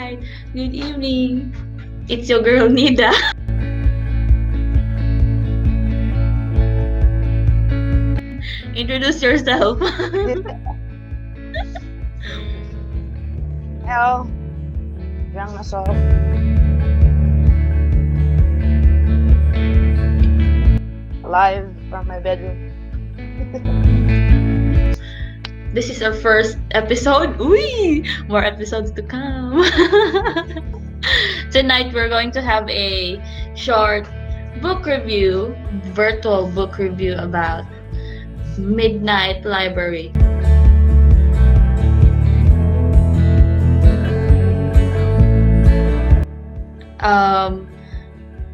night, good evening. It's your girl Nida. Introduce yourself. Hello, Jang Nida. Live from my bedroom. This is our first episode. Uy, more episodes to come. Tonight we're going to have a short book review, virtual book review about Midnight Library.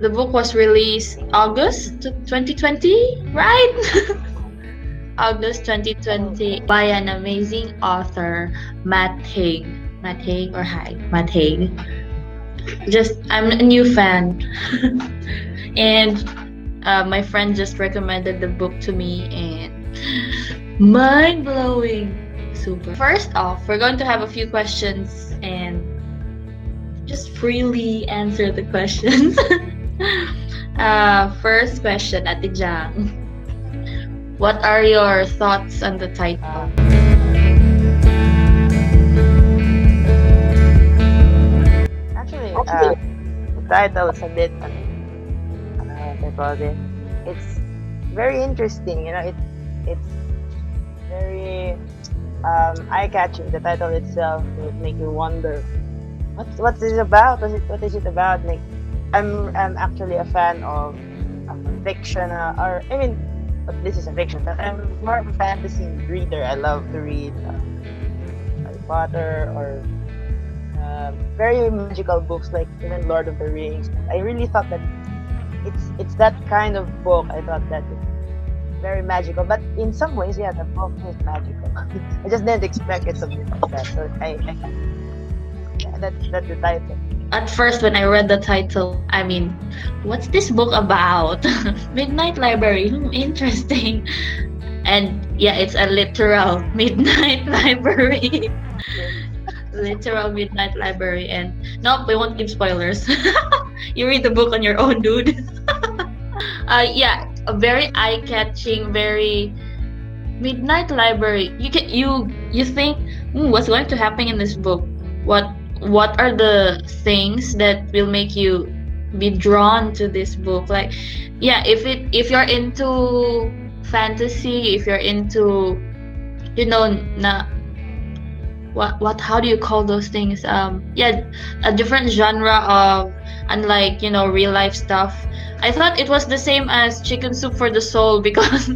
The book was released August 2020, right? August 2020 by an amazing author, Matt Haig. Matt Haig or Haig? Matt Haig. I'm a new fan. And my friend just recommended the book to me and mind-blowing. Super. First off, we're going to have a few questions and just freely answer the questions. First question, Ate Jang. What are your thoughts on the title? Actually, the title is a bit, what I call it. It's very interesting. It's very eye-catching. The title itself would make you wonder, what is it about? What is it about? Like, I'm actually a fan of fiction, or I mean, but this is a fiction. But I'm more of a fantasy reader. I love to read Harry Potter or very magical books like even Lord of the Rings. I really thought that it's that kind of book. I thought that it's very magical, but in some ways, yeah, the book is magical. I just didn't expect it to be like that. So yeah, that's the title. At first, when I read the title, I mean, what's this book about? Midnight Library, interesting. And yeah, it's a literal midnight library. Literal midnight library. And nope, we won't give spoilers. You read the book on your own, dude. Yeah, a very eye-catching, very midnight library. You think, what's going to happen in this book? What are the things that will make you be drawn to this book? Like, yeah, if you're into fantasy, if you're into, how do you call those things? Yeah, a different genre of, unlike real life stuff. I thought it was the same as Chicken Soup for the Soul, because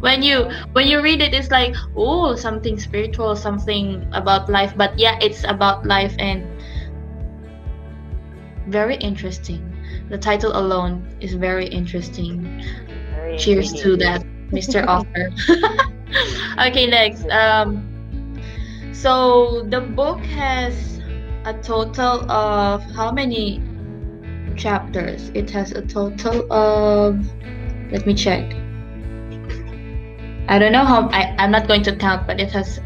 when you read it, it's like, oh, something spiritual, something about life. But yeah, it's about life and very interesting. The title alone is very interesting. Very Cheers to intriguing. that, Mr. Author. Okay, next. So the book has a total of how many chapters? It has a total of, let me check. I don't know how, I'm not going to count, but it has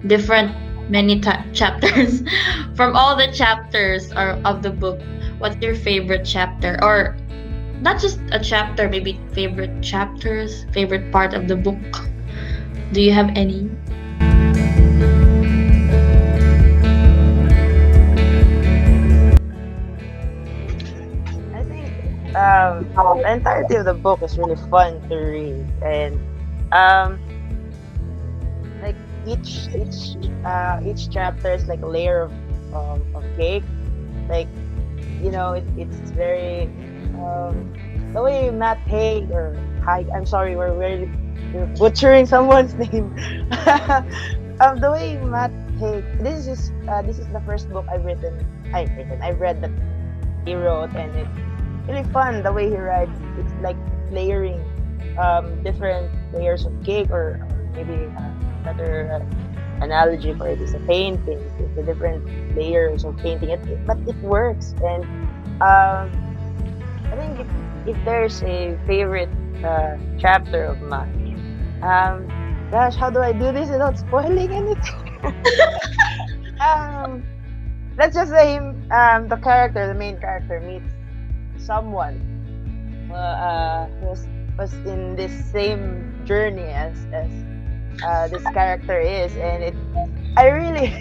different many chapters. From all the chapters of the book, what's your favorite chapter? Or not just a chapter, maybe favorite chapters, favorite part of the book. Do you have any? I think the entirety of the book is really fun to read, and like each chapter is like a layer of cake. Like, it's very the way Matt Haig or Haig. I'm sorry, we're butchering someone's name. The way Matt Haig. This is the first book I've read that he wrote, and it's really fun the way he writes. It's like layering different layers of cake, or maybe better analogy for it is a painting. It's the different layers of painting. But it works, and I think if there's a favorite chapter of mine, gosh, how do I do this without spoiling anything? um, let's just say the character, the main character, meets someone was in this same journey as this character is, and I really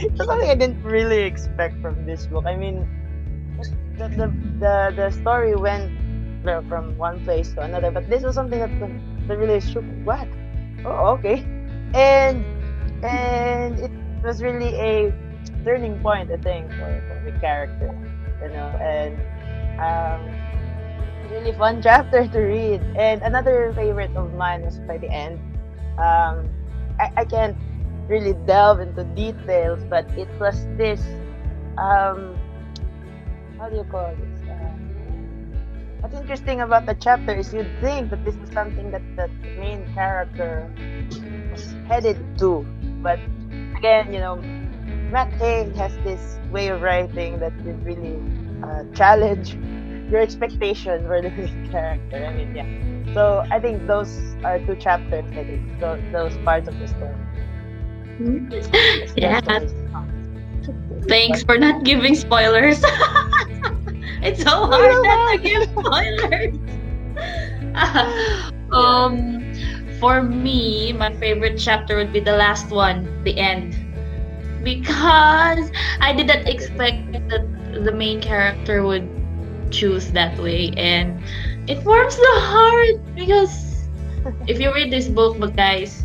it's something I didn't really expect from this book. I mean, the story went from one place to another, but this was something that really shook. What? Oh, okay, and it was really a turning point, I think, for the character, and um, really fun chapter to read. And another favorite of mine was by the end. I can't really delve into details, but it was this um, how do you call this? What's interesting about the chapter is you'd think that this is something that the main character was headed to, but again, Matt Haig has this way of writing that would really challenge your expectation for the main character. I mean, yeah. So I think those are two chapters. I think those parts of the story. Yeah. That's Thanks for not giving spoilers. It's so hard not to give spoilers. For me, my favorite chapter would be the last one, the end, because I didn't expect that the main character would choose that way, and it warms the heart because if you read this book, but guys,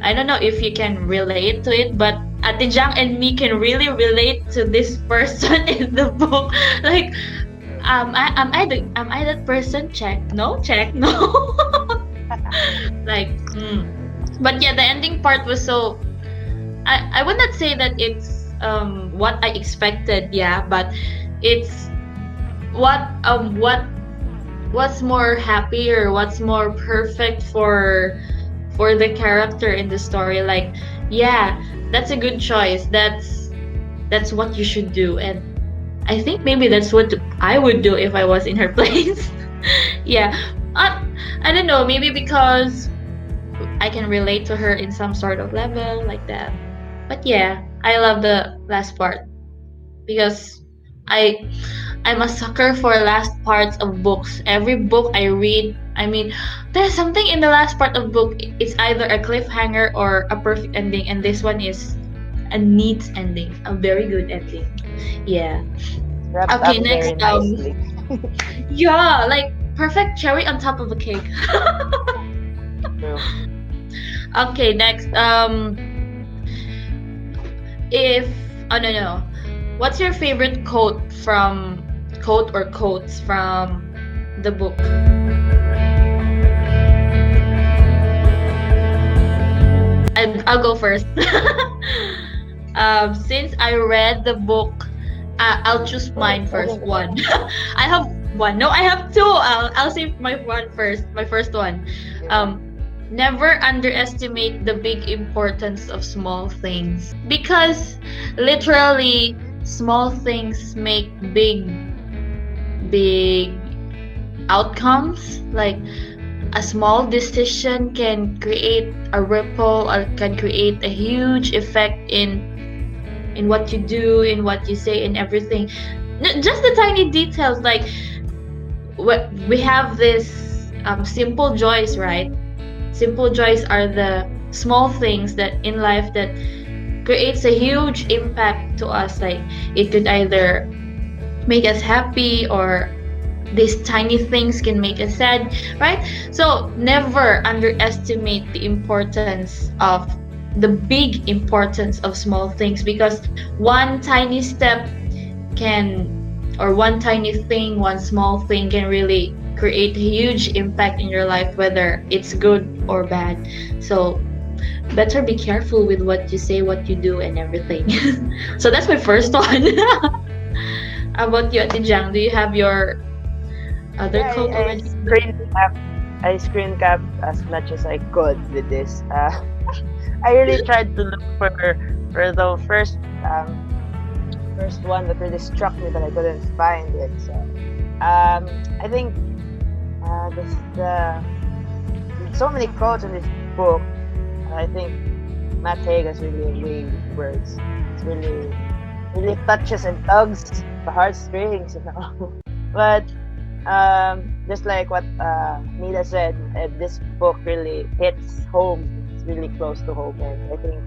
I don't know if you can relate to it, but Ate Jang and me can really relate to this person in the book. Like, am I that person? Check, no, check, no. Like, but yeah, the ending part was so. I would not say that it's what I expected, yeah, but it's what's more happy or what's more perfect for the character in the story. Like, yeah, that's a good choice, that's what you should do, and I think maybe that's what I would do if I was in her place. Yeah, I don't know, maybe because I can relate to her in some sort of level like that. But yeah, I love the last part because I'm a sucker for last parts of books. Every book I read, I mean, there's something in the last part of book. It's either a cliffhanger or a perfect ending, and this one is a neat ending, a very good ending. Yeah. wrapped Okay, up very next. nicely. Yeah, like perfect cherry on top of a cake. True. Okay, next. If oh no, what's your favorite quote or quotes from the book? I'll go first. Since I read the book, I'll choose mine first. One. I have one. No, I have two. I'll say my one first. My first one. Never underestimate the big importance of small things, because literally small things make big outcomes. Like a small decision can create a ripple or can create a huge effect in what you do, in what you say, in everything. Just the tiny details, like what we have this simple joys, right? Simple joys are the small things that in life that creates a huge impact to us. Like it could either make us happy, or these tiny things can make us sad, right? So never underestimate the importance of the big importance of small things, because one tiny step can, or one tiny thing, one small thing can really create a huge impact in your life, whether it's good or bad. So better be careful with what you say, what you do, and everything. So that's my first one. How about you, Ate Jang? Do you have your other Yeah, quote I already? screen capped as much as I could with this. I really tried to look for the first one that really struck me, but I couldn't find it. So I think the so many quotes in this book. I think Matt Haig has really a way with words. It's really really touches and tugs the heartstrings, you know. But just like what Nida said, this book really hits home. It's really close to home, and I think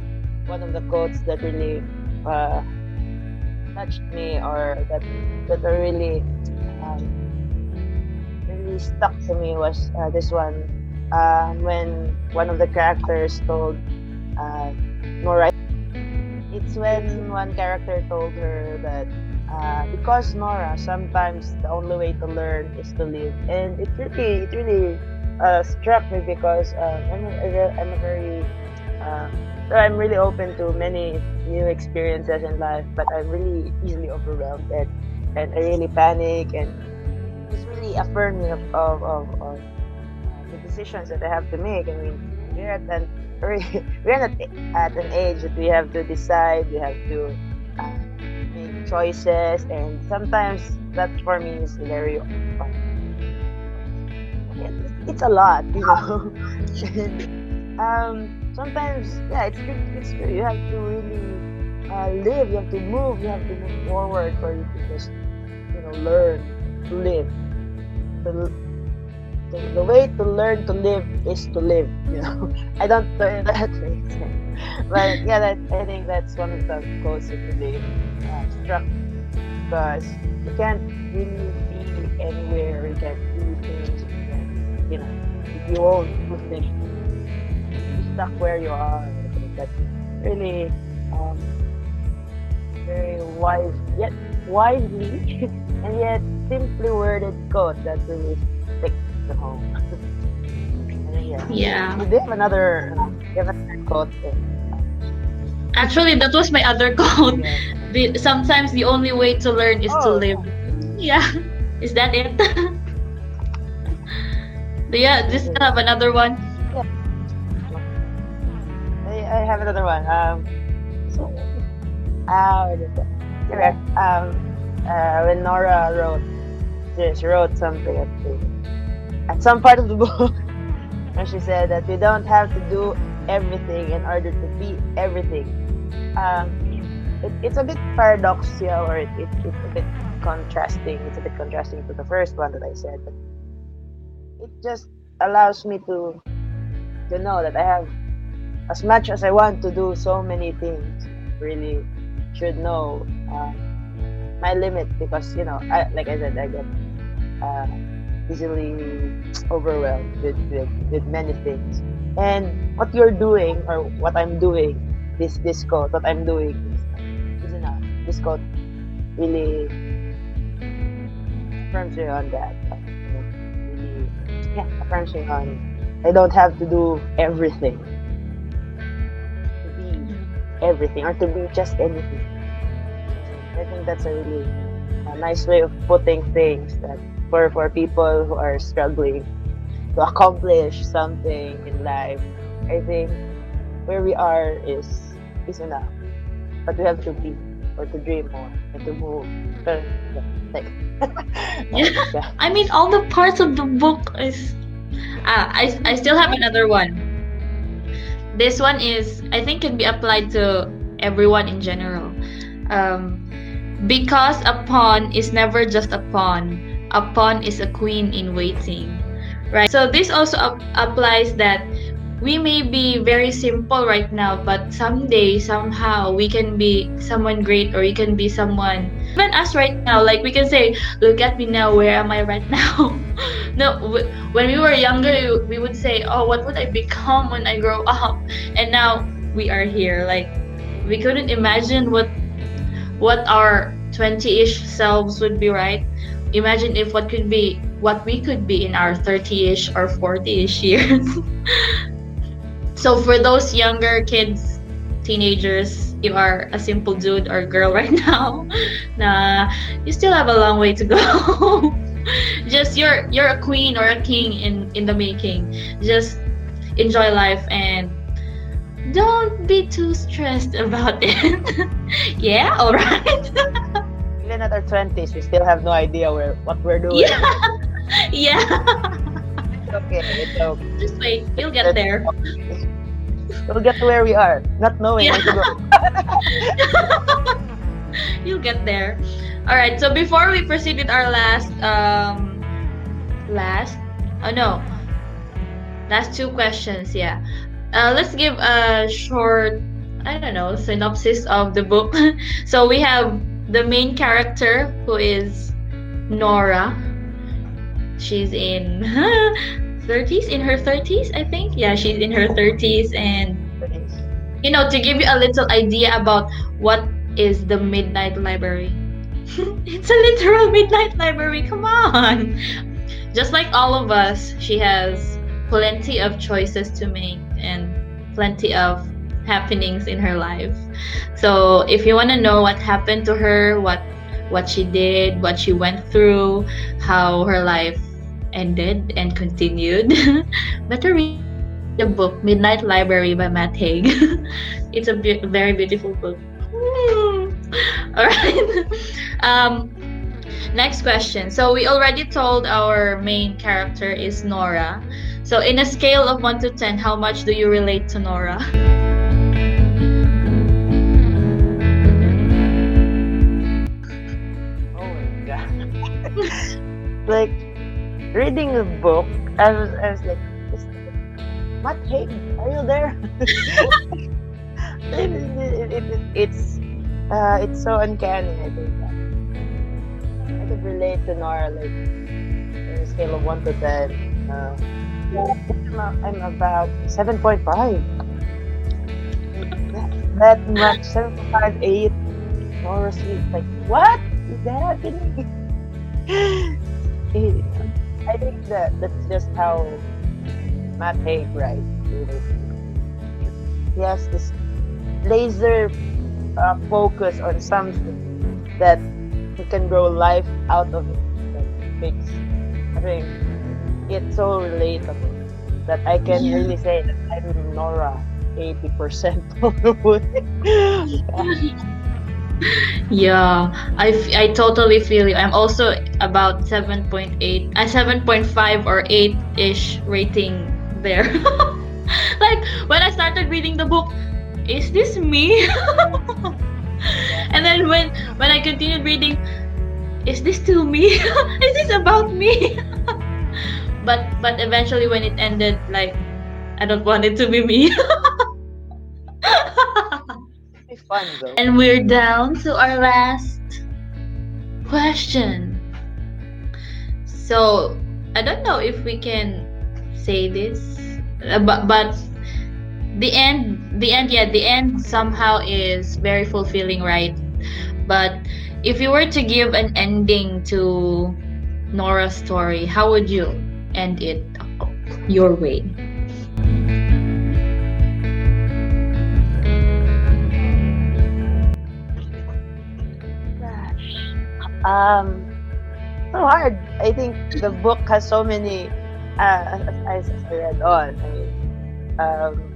one of the quotes that really uh, touched me, or that are really stuck to me, was this one, when one of the characters told Nora. It's when one character told her that because Nora, sometimes the only way to learn is to live, and it really struck me because I'm a very so I'm really open to many new experiences in life, but I'm really easily overwhelmed, and I really panic, and it's really affirming of the decisions that I have to make. I mean, we're at an we're at an age that we have to decide, we have to uh, make choices, and sometimes that for me is very it's a lot, you know. And, sometimes, yeah, it's true. It's true. You have to really live. You have to move. You have to move forward for you to just, learn to live. The way to learn to live is to live. You know, I don't know if that makes sense, but yeah, I think that's one of the quotes that really struck me, because you can't really be anywhere. You can't do things. If you won't do things, you're stuck where you are. I think that's really very wise, yet wisely and yet simply worded quote that really sticks to home. Yeah. Yeah. Do you have another quote? Actually, that was my other quote. Sometimes the only way to learn is to live. Yeah. Is that it? Yeah, just have another one. I have another one. When Nora wrote something at some part of the book, and she said that we don't have to do everything in order to be everything. It's a bit paradoxical, or it's a bit contrasting. It's a bit contrasting to the first one that I said, but it just allows me to know that I have, as much as I want to do so many things, really should know my limit, because like I said, I get easily overwhelmed with many things, and what you're doing, or what I'm doing, this quote, what I'm doing is enough. This quote really affirms me on that. Really, affirms me on I don't have to do everything, to be everything, or to be just anything. I think that's a really nice way of putting things, that for people who are struggling to accomplish something in life, I think where we are is enough. But we have to be, or to dream more, and to move. Yeah. I mean, all the parts of the book is. I still have another one. This one is, I think, can be applied to everyone in general. Because a pawn is never just a pawn. A pawn is a queen in waiting. Right? So this also applies that we may be very simple right now, but someday, somehow, we can be someone great, or you can be someone. Even us right now, like we can say, look at me now, where am I right now? No, when we were younger, we would say, oh, what would I become when I grow up? And now we are here. Like, we couldn't imagine what our 20-ish selves would be, right? Imagine if what we could be in our 30-ish or 40-ish years. So for those younger kids, teenagers, you are a simple dude or girl right now, nah, you still have a long way to go. Just you're a queen or a king in the making. Just enjoy life and don't be too stressed about it. Yeah, all right. Even at our 20s, we still have no idea what we're doing. Yeah. Yeah. It's okay. Just wait, you'll get there. We'll get to where we are, not knowing where to go. You'll get there. All right. So before we proceed with our last, oh no, last two questions. Yeah. Let's give a short, I don't know, synopsis of the book. So we have the main character who is Nora. She's in 30s, in her 30s, I think. Yeah, she's in her 30s. And to give you a little idea about what is the Midnight Library. It's a literal midnight library. Come on. Just like all of us, she has plenty of choices to make and plenty of happenings in her life. So if you want to know what happened to her, what she did, what she went through, how her life ended and continued, better read the book Midnight Library by Matt Haig. It's a very beautiful book. All right. Next question. So we already told our main character is Nora. So in a scale of 1 to 10, how much do you relate to Nora? Oh my god. Like reading the book, I was like, Matt Haig, are you there? It's so uncanny. I think that I could relate to Nora, like on a scale of 1 to 10. I'm about 7.5. That much, 7.5, 8. Nora's like, what is that happening? I think that's just how Matt Haig writes. He has this laser focus on something that he can grow life out of it. That makes, I think, it's so relatable that I can really say that I'm Nora 80% of the way. Yeah, I totally feel you. I'm also about 7.8, 7.5 or 8-ish rating there. Like when I started reading the book, is this me? And then when I continued reading, is this still me? Is this about me? But eventually when it ended, like I don't want it to be me. It's fun though. And we're down to our last question. So I don't know if we can say this, but the end somehow is very fulfilling, right? But if you were to give an ending to Nora's story, how would you end it your way? So hard. I think the book has so many, as I read on. I mean,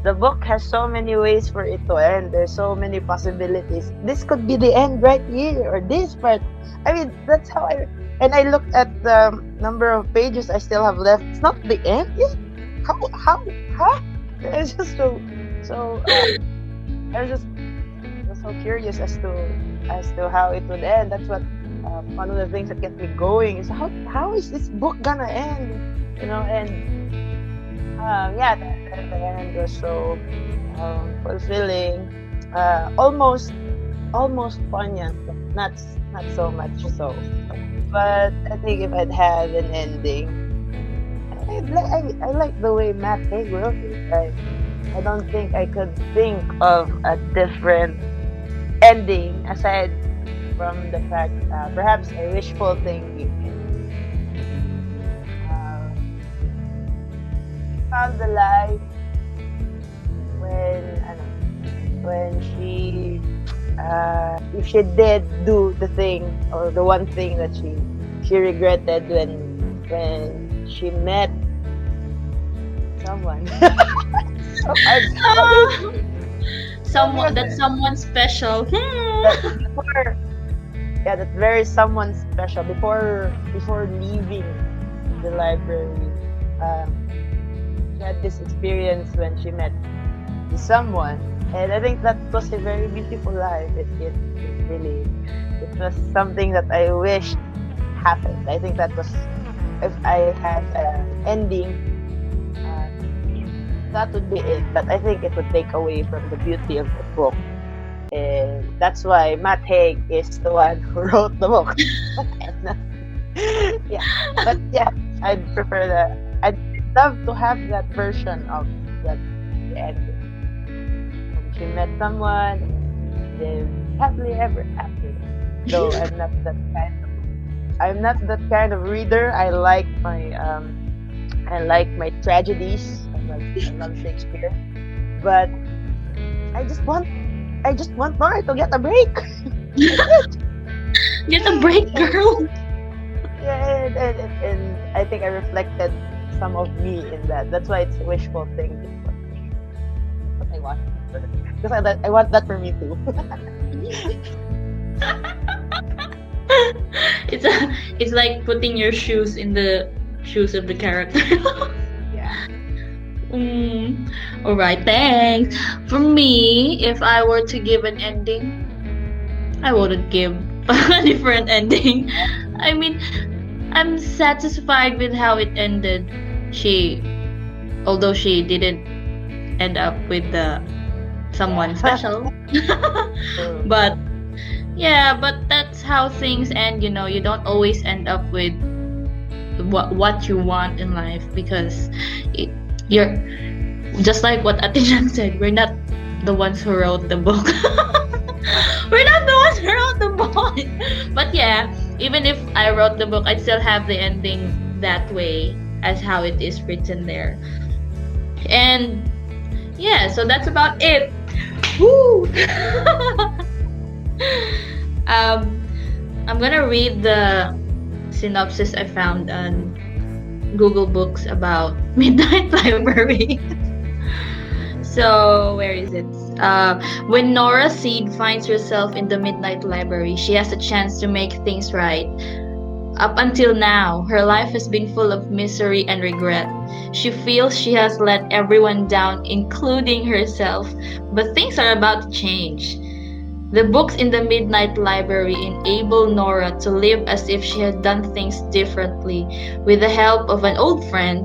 the book has so many ways for it to end. There's so many possibilities. This could be the end right here, or this part. I mean, that's how and I looked at the number of pages I still have left. It's not the end yet. How? It's just so. I was just so curious as to how it would end. That's what one of the things that kept me going is how is this book gonna end? And the end was so fulfilling, almost poignant, but not so much so. But I think if I'd had an ending, I like the way Matt Haig wrote it. I don't think I could think of a different ending aside from the fact, perhaps a wishful thinking. Found the life when she if she did do the thing or the one thing that she regretted when she met someone. Someone special. That very someone special before leaving the library. She had this experience when she met someone, and I think that was a very beautiful life. It really was something that I wish happened. I think that was, if I had an ending, uh, that would be it. But I think it would take away from the beauty of the book. And that's why Matt Haig is the one who wrote the book. Yeah. But yeah, I'd prefer that. I'd love to have that version of that ending. When she met someone, they happily ever after. Though I'm not that kind of reader. I like my tragedies. I love Shakespeare. But I just want Nora to get a break. Get a break, girl. Yeah, and I think I reflected some of me in that. That's why it's wishful thinking. What I want. Because I want that for me too. It's like putting your shoes in the shoes of the character. Yeah. All right, thanks. For me, if I were to give an ending, I wouldn't give a different ending. I mean, I'm satisfied with how it ended. Although she didn't end up with someone special, but yeah, but that's how things end. You don't always end up with what you want in life, because you're just like what Atijan said. We're not the ones who wrote the book. We're not the ones who wrote the book. But yeah, even if I wrote the book, I'd still have the ending that way as how it is written there. And yeah, so that's about it. Woo! I'm gonna read the synopsis I found on Google Books about Midnight Library. So, where is it? When Nora Seed finds herself in the Midnight Library, she has a chance to make things right. Up until now, her life has been full of misery and regret. She feels she has let everyone down, including herself, but things are about to change. The books in the Midnight Library enable Nora to live as if she had done things differently. With the help of an old friend,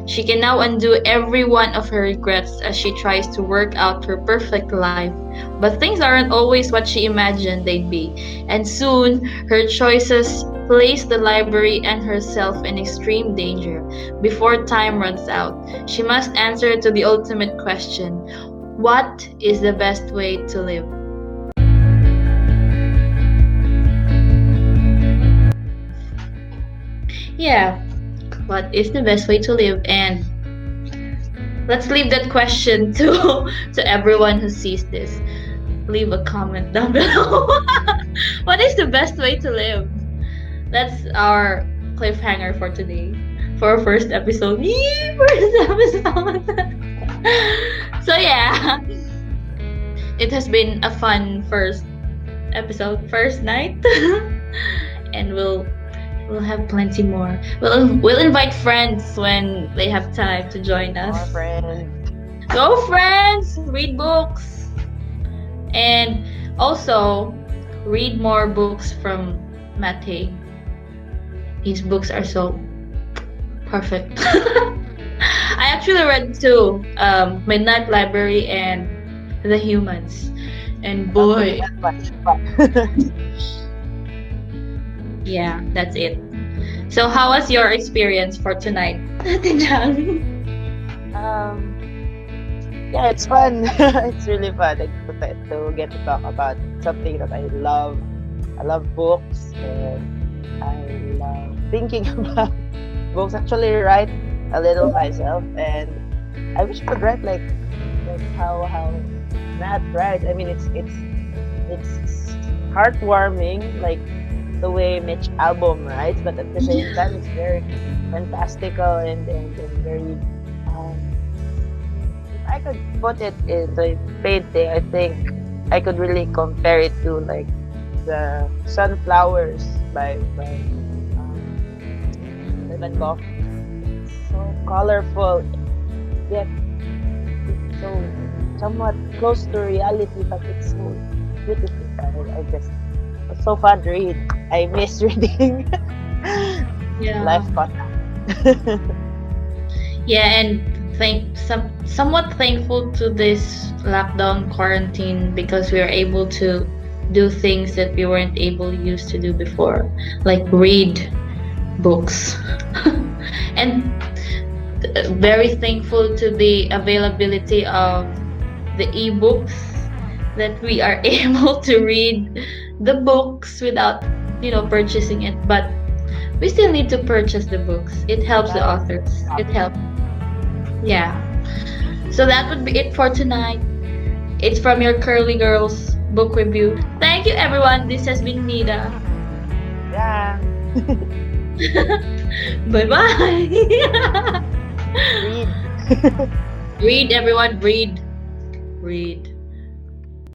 she can now undo every one of her regrets as she tries to work out her perfect life. But things aren't always what she imagined they'd be, and soon her choices place the library and herself in extreme danger. Before time runs out, she must answer to the ultimate question: what is the best way to live? Yeah, what is the best way to live? And let's leave that question to to everyone who sees this. Leave a comment down below. What is the best way to live? That's our cliffhanger for today, for our first episode. Yee, first episode. So yeah, it has been a fun first episode, first night, and we'll have plenty more. We'll invite friends when they have time to join us. More friends. Go friends, read books, and also read more books from Mate. His books are so perfect. I actually read two, Midnight Library and The Humans, and boy, yeah, that's it. So how was your experience for tonight? Yeah, it's fun. It's really fun to get to talk about something that I love. I love books, and I love thinking about books. Actually, write a little myself, and I wish I could write like how Matt writes. I mean, it's heartwarming, like the way Mitch Albom writes, but at the same time, it's very fantastical and very. If I could put it into a painting, I think I could really compare it to like the Sunflowers by Van Gogh. It's so colorful, yet it's so somewhat close to reality, but it's so beautiful. I just so fun to read. I miss reading. Yeah. Life caught up. Yeah, and somewhat thankful to this lockdown quarantine because we are able to do things that we weren't able used to do before, like read books. And very thankful to the availability of the ebooks that we are able to read the books without, purchasing it. But we still need to purchase the books. It helps the Right. authors. It helps. Yeah. So that would be it for tonight. It's from your Curly Girls book review. Thank you, everyone. This has been Nida. Yeah. Bye bye. Read. Read, everyone. Read. Read.